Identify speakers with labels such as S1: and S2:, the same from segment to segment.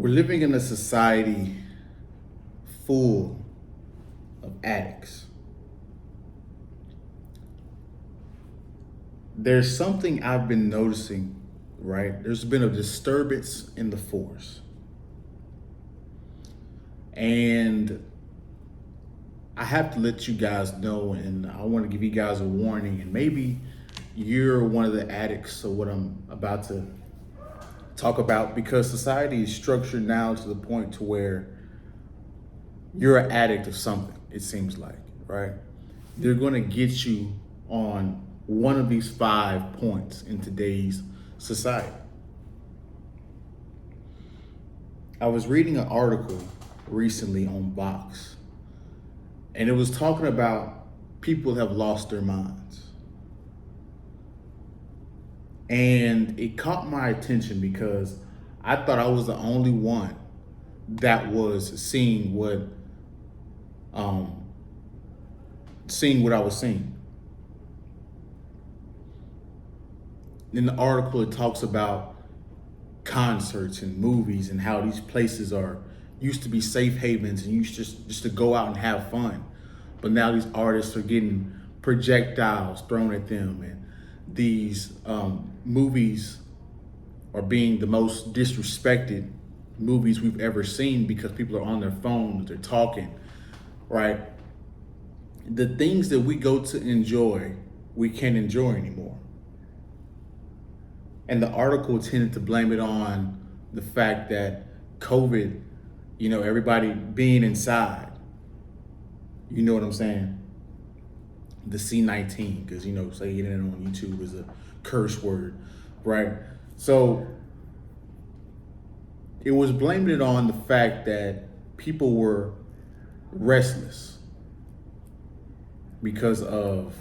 S1: We're living in a society full of addicts. There's something I've been noticing, right? There's been a disturbance in the force. And I have to let you guys know, and I want to give you guys a warning, and maybe you're one of the addicts of what I'm about to talk about, because society is structured now to the point to where you're an addict of something, it seems like, right? They're going to get you on one of these 5 points in today's society. I was reading an article recently on Vox, and it was talking about people have lost their minds. And it caught my attention because I thought I was the only one that was seeing what I was seeing. In the article, it talks about concerts and movies and how these places used to be safe havens and used just to go out and have fun. But now these artists are getting projectiles thrown at them, and these movies are being the most disrespected movies we've ever seen because people are on their phones, they're talking, right? The things that we go to enjoy, we can't enjoy anymore. And the article tended to blame it on the fact that COVID, everybody being inside, you know what I'm saying? The C-19, because, saying it on YouTube is a curse word, right? So it was blaming it on the fact that people were restless because of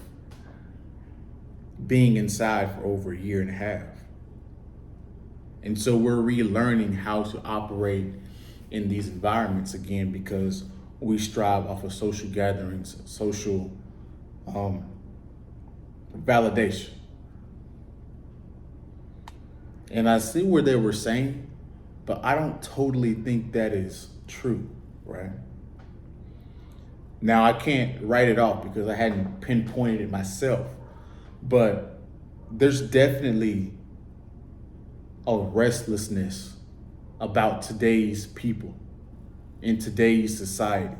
S1: being inside for over a year and a half. And so we're relearning how to operate in these environments again, because we strive off of social gatherings, social validation. And I see where they were saying, but I don't totally think that is true, right? Now, I can't write it off because I hadn't pinpointed it myself, but there's definitely a restlessness about today's people in today's society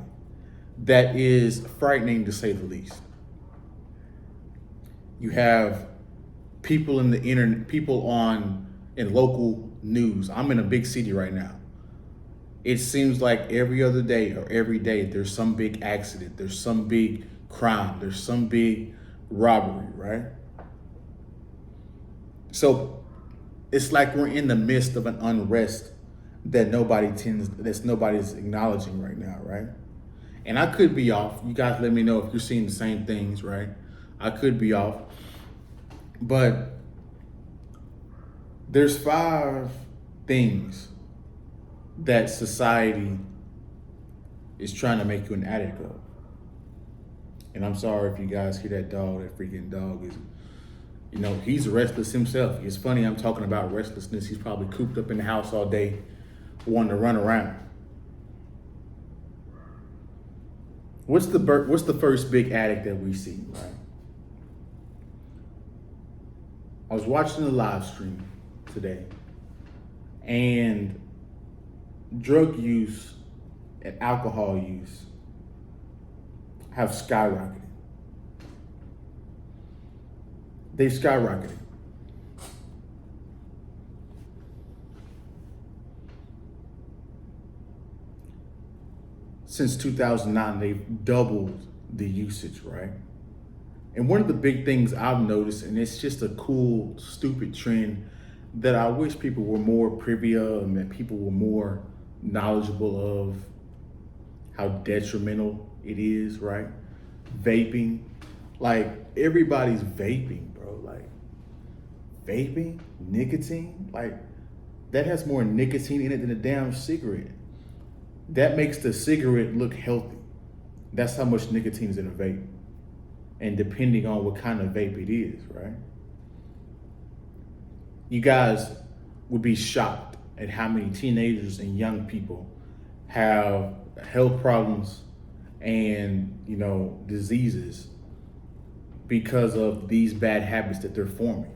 S1: that is frightening, to say the least. You have people in the internet, people in local news. I'm in a big city right now. It seems like every other day or every day there's some big accident, there's some big crime, there's some big robbery, right? So it's like we're in the midst of an unrest that nobody's acknowledging right now, right? And I could be off. You guys let me know if you're seeing the same things, right? I could be off. But there's 5 things that society is trying to make you an addict of. And I'm sorry if you guys hear that dog. That freaking dog is, he's restless himself. It's funny I'm talking about restlessness. He's probably cooped up in the house all day, wanting to run around. What's the first big addict that we see, right? I was watching the live stream today, and drug use and alcohol use have skyrocketed. They've skyrocketed. Since 2009, they've doubled the usage, right? And one of the big things I've noticed, and it's just a cool, stupid trend that I wish people were more privy of, and that people were more knowledgeable of how detrimental it is, right? Vaping. Like, everybody's vaping, bro. Like, vaping, nicotine, like, that has more nicotine in it than a damn cigarette. That makes the cigarette look healthy. That's how much nicotine is in a vape. And depending on what kind of vape it is, right? You guys would be shocked at how many teenagers and young people have health problems and, diseases because of these bad habits that they're forming.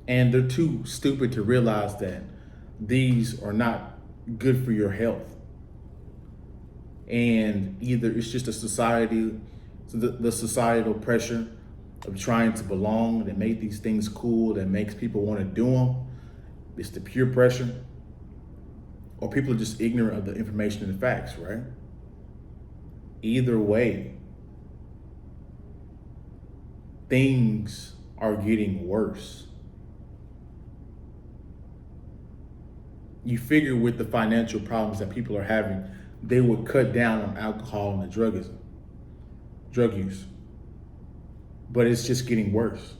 S1: And they're too stupid to realize that these are not good for your health. And either it's just the societal pressure of trying to belong that make these things cool, that makes people want to do them. It's the peer pressure, or people are just ignorant of the information and the facts, right? Either way, things are getting worse. You figure with the financial problems that people are having, they would cut down on alcohol and drug use. But it's just getting worse.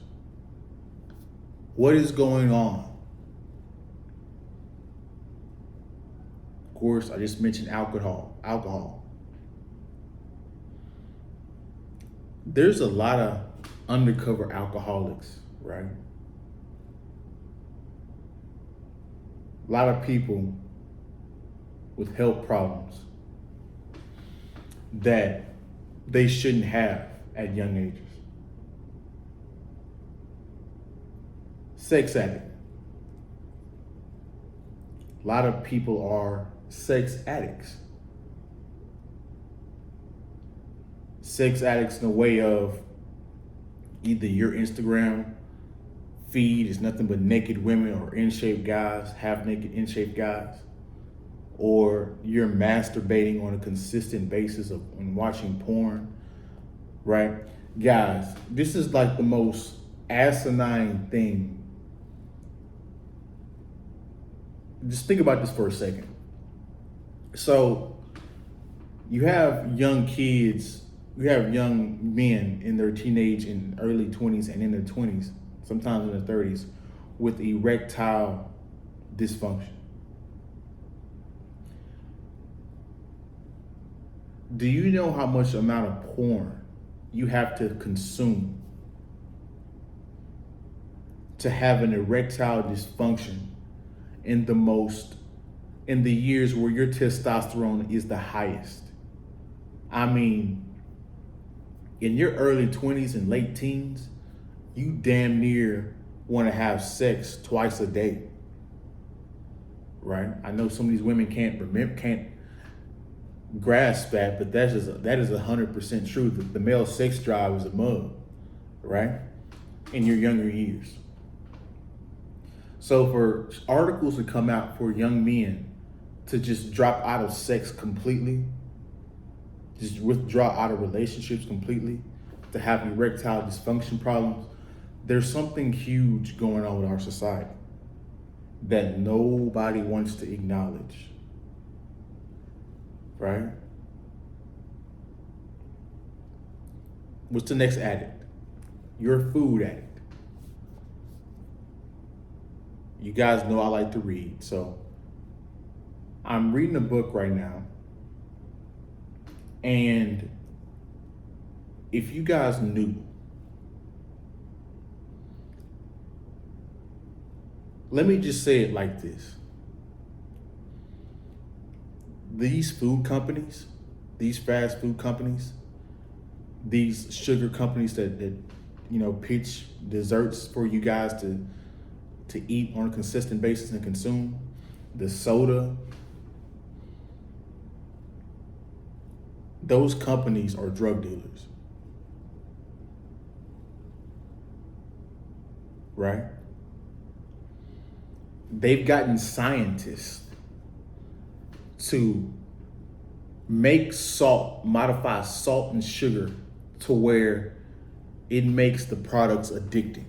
S1: What is going on? Of course, I just mentioned alcohol. There's a lot of undercover alcoholics, right? A lot of people with health problems that they shouldn't have at young ages. Sex addict. A lot of people are sex addicts. Sex addicts in the way of either your Instagram feed is nothing but naked women or in-shape guys, half-naked in-shape guys, or you're masturbating on a consistent basis and watching porn, right? Guys, this is like the most asinine thing. Just think about this for a second. So you have young kids, you have young men in their teenage and early 20s and in their 20s, sometimes in their 30s, with erectile dysfunction. Do you know how much amount of porn you have to consume to have an erectile dysfunction in the years where your testosterone is the highest? I mean, in your early 20s and late teens, you damn near want to have sex twice a day, right? I know some of these women can't grasp that, but that is 100% true. The male sex drive is a mug, right? In your younger years. So for articles to come out for young men to just drop out of sex completely, just withdraw out of relationships completely, to have erectile dysfunction problems, there's something huge going on with our society that nobody wants to acknowledge, right? What's the next addict? You're a food addict. You guys know I like to read, so I'm reading a book right now, and if you guys knew, let me just say it like this. These food companies, these fast food companies, these sugar companies that pitch desserts for you guys to eat on a consistent basis and consume, the soda, those companies are drug dealers, right? They've gotten scientists to make modify salt and sugar to where it makes the products addicting.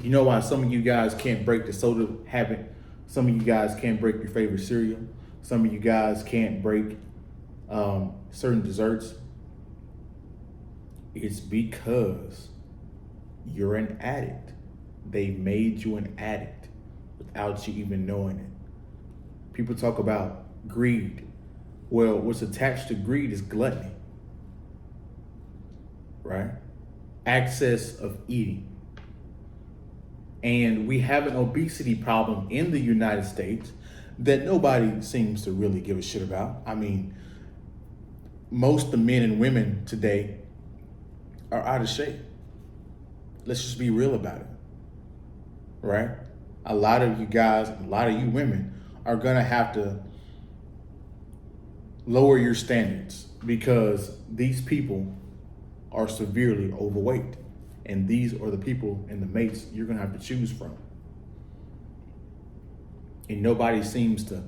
S1: You know why some of you guys can't break the soda habit? Some of you guys can't break your favorite cereal. Some of you guys can't break certain desserts. It's because you're an addict. They made you an addict without you even knowing it. People talk about greed. Well, what's attached to greed is gluttony, right? access of eating. And we have an obesity problem in the United States that nobody seems to really give a shit about. I mean, most of the men and women today are out of shape. Let's just be real about it, right? A lot of you guys, a lot of you women are gonna have to lower your standards because these people are severely overweight. And these are the people and the mates you're gonna have to choose from. And nobody seems to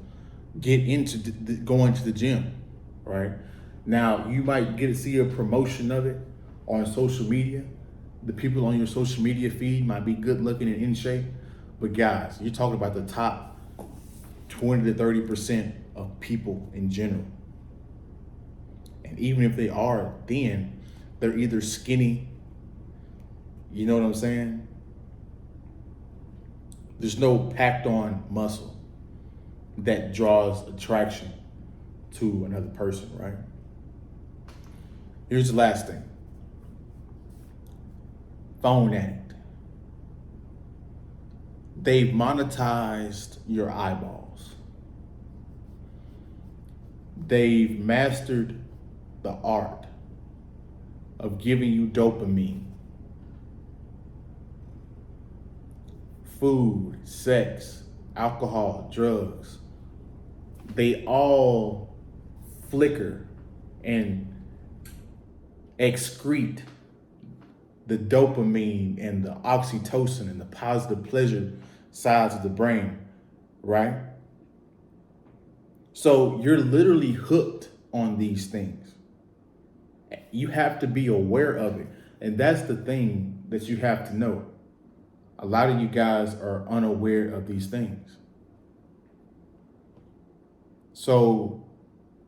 S1: get into going to the gym, right? Now, you might get to see a promotion of it on social media. The people on your social media feed might be good looking and in shape. But guys, you're talking about the top 20 to 30% of people in general. And even if they are thin, they're either skinny, you know what I'm saying? There's no packed on muscle that draws attraction to another person, right? Here's the last thing. Phone addict. They've monetized your eyeballs. They've mastered the art of giving you dopamine. Food, sex, alcohol, drugs, they all flicker and excrete the dopamine and the oxytocin and the positive pleasure sides of the brain, right? So you're literally hooked on these things. You have to be aware of it. And that's the thing that you have to know. A lot of you guys are unaware of these things. So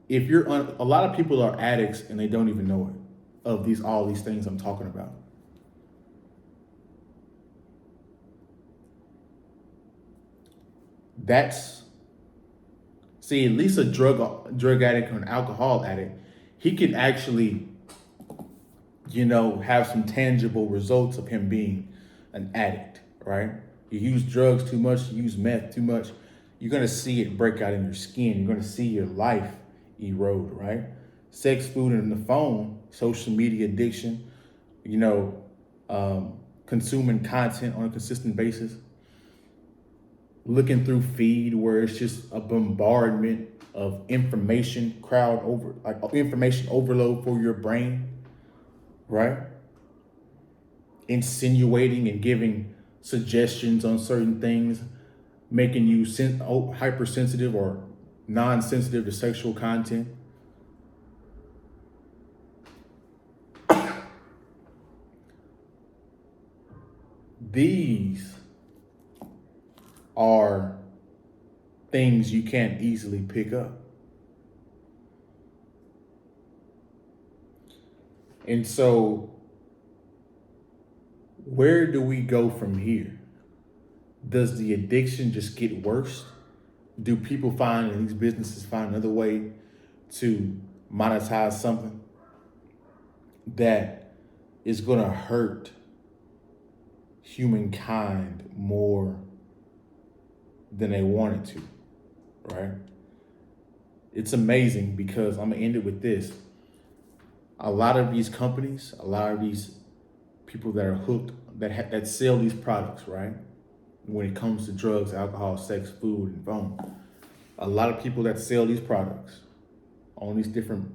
S1: if you're a lot of people are addicts and they don't even know it, of all these things I'm talking about. See, at least a drug addict or an alcohol addict, he can actually, have some tangible results of him being an addict, right? You use drugs too much, you use meth too much, you're gonna see it break out in your skin. You're gonna see your life erode, right? Sex, food, and the phone, social media addiction, consuming content on a consistent basis, looking through feed where it's just a bombardment of information, information overload for your brain, right? Insinuating and giving suggestions on certain things, making you hypersensitive or non-sensitive to sexual content. These are things you can't easily pick up. And so, where do we go from here? Does the addiction just get worse? Do people and these businesses find another way to monetize something that is going to hurt humankind more than they wanted to, right? It's amazing because I'm gonna end it with this. A lot of these companies, a lot of these people that are hooked, that sell these products, right? When it comes to drugs, alcohol, sex, food, and phone, a lot of people that sell these products on these different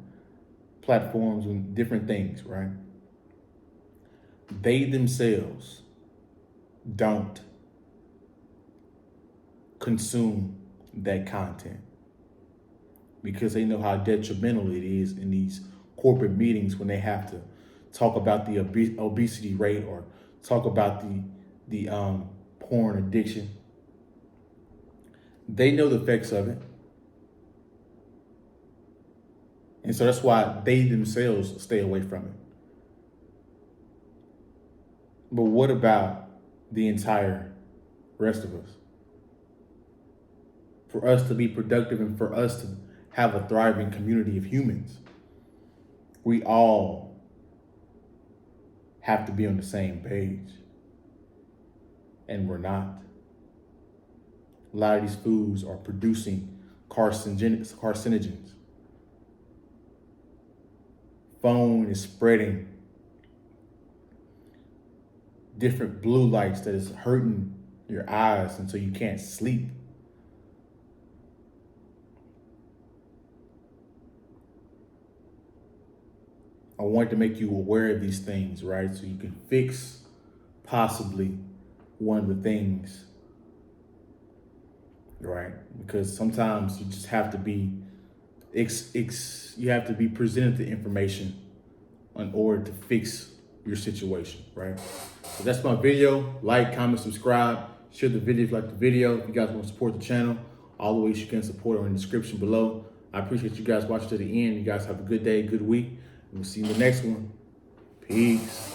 S1: platforms and different things, right? They themselves don't consume that content because they know how detrimental it is in these corporate meetings when they have to talk about the obesity rate or talk about the porn addiction. They know the effects of it. And so that's why they themselves stay away from it. But what about the entire rest of us? For us to be productive and for us to have a thriving community of humans, we all have to be on the same page. And we're not. A lot of these foods are producing carcinogens. Phone is spreading different blue lights that is hurting your eyes until you can't sleep. I wanted to make you aware of these things, right? So you can fix possibly one of the things, right? Because sometimes you just have to be, you have to be presented the information in order to fix your situation, right? So that's my video. Like, comment, subscribe, share the video if you like the video. If you guys want to support the channel, all the ways you can support are in the description below. I appreciate you guys watching to the end. You guys have a good day, good week. We'll see you in the next one. Peace.